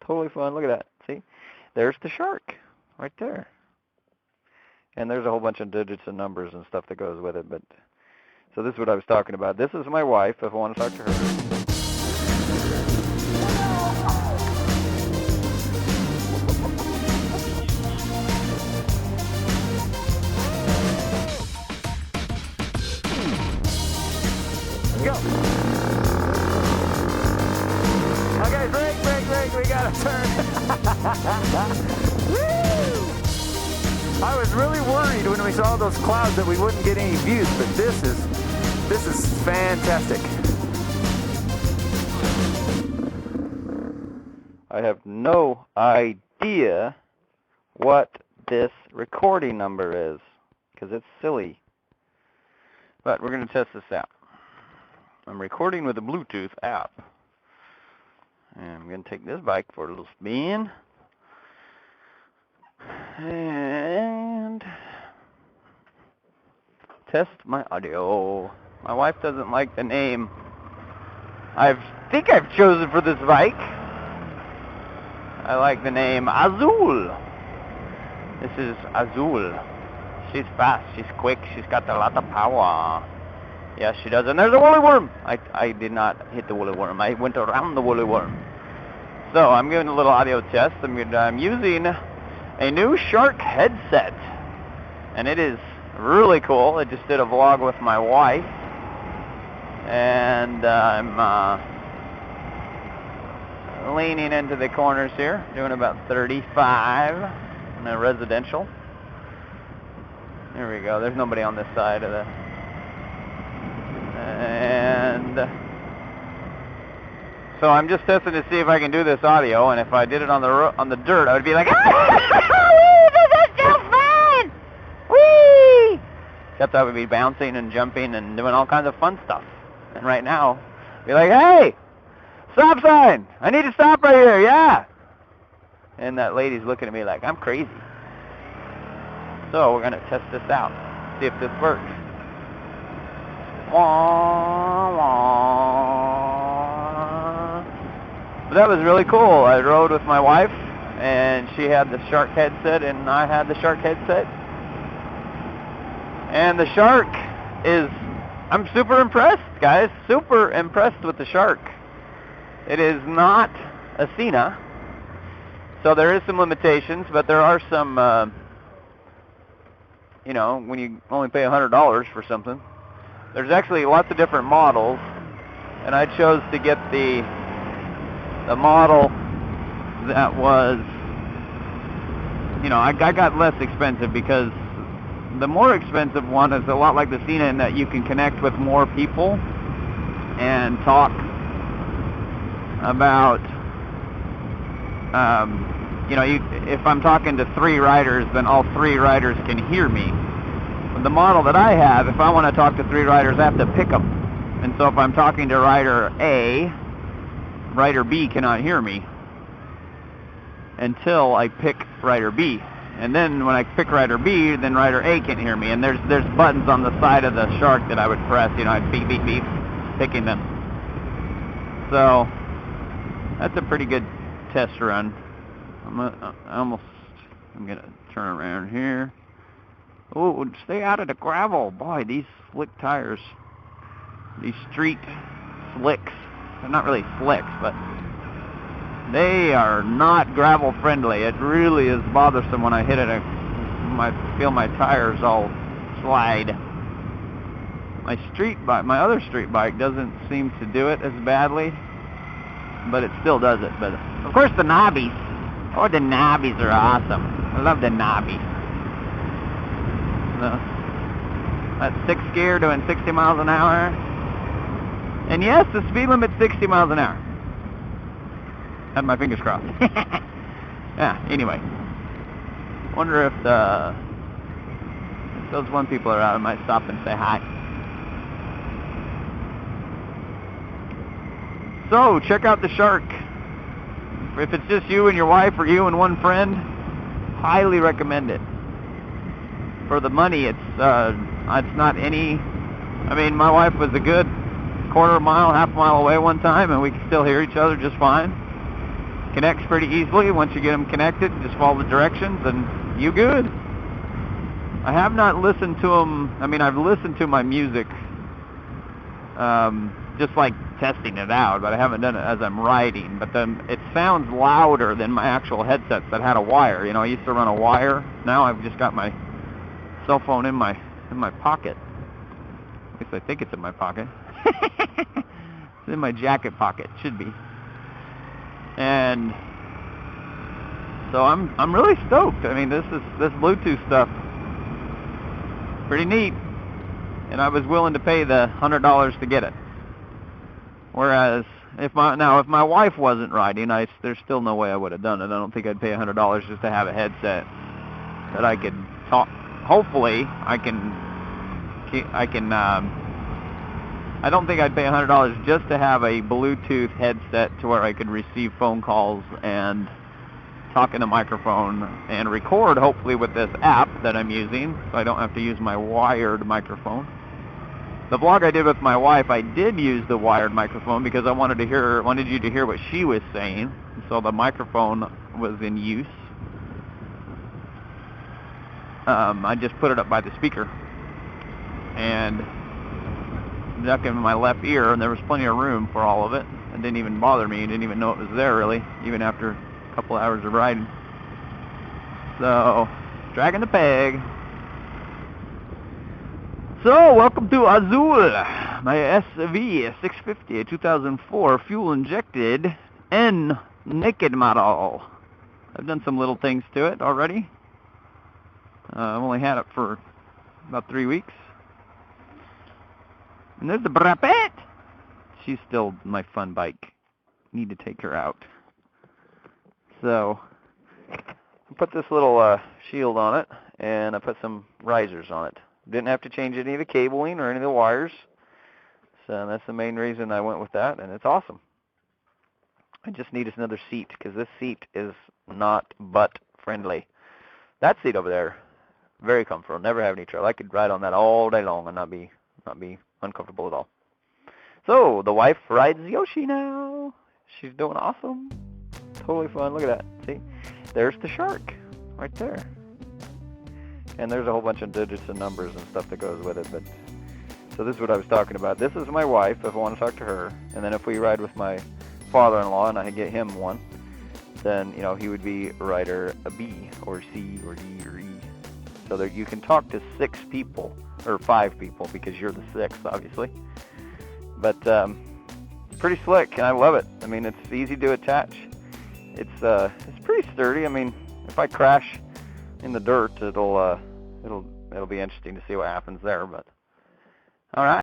Totally fun. Look at that. See? There's the shark right there. And there's a whole bunch of digits and numbers and stuff that goes with it. But so this is what I was talking about. This is my wife, if I want to talk to her. Go. Okay, break, we gotta turn. Woo! I was really worried when we saw those clouds that we wouldn't get any views, but this is fantastic. I have no idea what this recording number is, because it's silly. But we're going to test this out. I'm recording with a Bluetooth app. And I'm going to take this bike for a little spin. And test my audio. My wife doesn't like the name I think I've chosen for this bike. I like the name Azul. This is Azul. She's fast, she's quick, she's got a lot of power. Yes, she does. And there's a woolly worm. I did not hit the woolly worm. I went around the woolly worm. So I'm giving a little audio test. I'm using a new Shark headset. And it is really cool. I just did a vlog with my wife. And I'm leaning into the corners here, doing about 35 in a residential. There we go. There's nobody on this side of the... And so I'm just testing to see if I can do this audio, and if I did it on the dirt, I would be like, ah, this is so fun! Whee! Except I would be bouncing and jumping and doing all kinds of fun stuff. And right now, be like, hey, stop sign! I need to stop right here, yeah! And that lady's looking at me like I'm crazy. So we're gonna test this out, see if this works. Wah, wah. But that was really cool. I rode with my wife, and she had the Shark headset, and I had the Shark headset. And the Shark is, I'm super impressed, guys. Super impressed with the Shark. It is not a Sena, so there is some limitations, but there are some, you know, when you only pay $100 for something. There's actually lots of different models, and I chose to get the model that was, you know, I got less expensive, because the more expensive one is a lot like the Sena in that you can connect with more people and talk about, you know, if I'm talking to 3 riders, then all 3 riders can hear me. The model that I have, if I want to talk to 3 riders, I have to pick them. And so if I'm talking to rider A, rider B cannot hear me until I pick rider B. And then when I pick rider B, then rider A can hear me. And there's buttons on the side of the Shark that I would press, you know, I'd beep, beep, beep, picking them. So that's a pretty good test run. I'm gonna turn around here. Oh, stay out of the gravel. Boy, these slick tires. These street slicks. They're not really slicks, but they are not gravel friendly. It really is bothersome when I hit it. I feel my tires all slide. My other street bike doesn't seem to do it as badly, but it still does it. But of course the knobbies. Oh, the knobbies are awesome. I love the knobbies. That's 6th gear doing 60 miles an hour. And yes, the speed limit's 60 miles an hour. Had my fingers crossed. Yeah, anyway. Wonder if those one people are out, I might stop and say hi. So, check out the Shark. If it's just you and your wife, or you and one friend, highly recommend it. For the money, it's not any, I mean, my wife was a good quarter mile, half mile away one time, and we could still hear each other just fine. connects pretty easily. Once you get them connected, just follow the directions and you good. I have not listened to them. I mean, I've listened to my music, just like testing it out, but I haven't done it as I'm riding. But then it sounds louder than my actual headsets that had a wire. You know, I used to run a wire. Now I've just got my cell phone in my pocket. At least I think it's in my pocket. It's in my jacket pocket. Should be. And so I'm really stoked. I mean, this Bluetooth stuff, pretty neat. And I was willing to pay the $100 to get it. Whereas if my wife wasn't riding, there's still no way I would have done it. I don't think I'd pay $100 just to have a headset that I could talk. Hopefully, I don't think I'd pay $100 just to have a Bluetooth headset to where I could receive phone calls and talk in a microphone and record, hopefully, with this app that I'm using, so I don't have to use my wired microphone. The vlog I did with my wife, I did use the wired microphone because I wanted you to hear what she was saying, so the microphone was in use. I just put it up by the speaker and duck in my left ear, and there was plenty of room for all of it. It didn't even bother me. I didn't even know it was there, really, even after a couple hours of riding. So, dragging the peg. So, welcome to Azul, my SV650, 2004 fuel-injected N naked model. I've done some little things to it already. I've only had it for about 3 weeks. And there's the Brapet. She's still my fun bike. Need to take her out. So, I put this little shield on it, and I put some risers on it. Didn't have to change any of the cabling or any of the wires. So that's the main reason I went with that, and it's awesome. I just need another seat, because this seat is not butt-friendly. That seat over there, very comfortable. Never have any trouble. I could ride on that all day long and not be uncomfortable at all. So, the wife rides Yoshi now. She's doing awesome. Totally fun. Look at that. See? There's the shark right there. And there's a whole bunch of digits and numbers and stuff that goes with it. But so this is what I was talking about. This is my wife, if I want to talk to her. And then if we ride with my father-in-law and I get him one, then, you know, he would be rider B or C or D or E. So that you can talk to 6 people, or 5 people, because you're the 6th, obviously. But pretty slick, and I love it. I mean, it's easy to attach. It's pretty sturdy. I mean, if I crash in the dirt, it'll be interesting to see what happens there. But all right.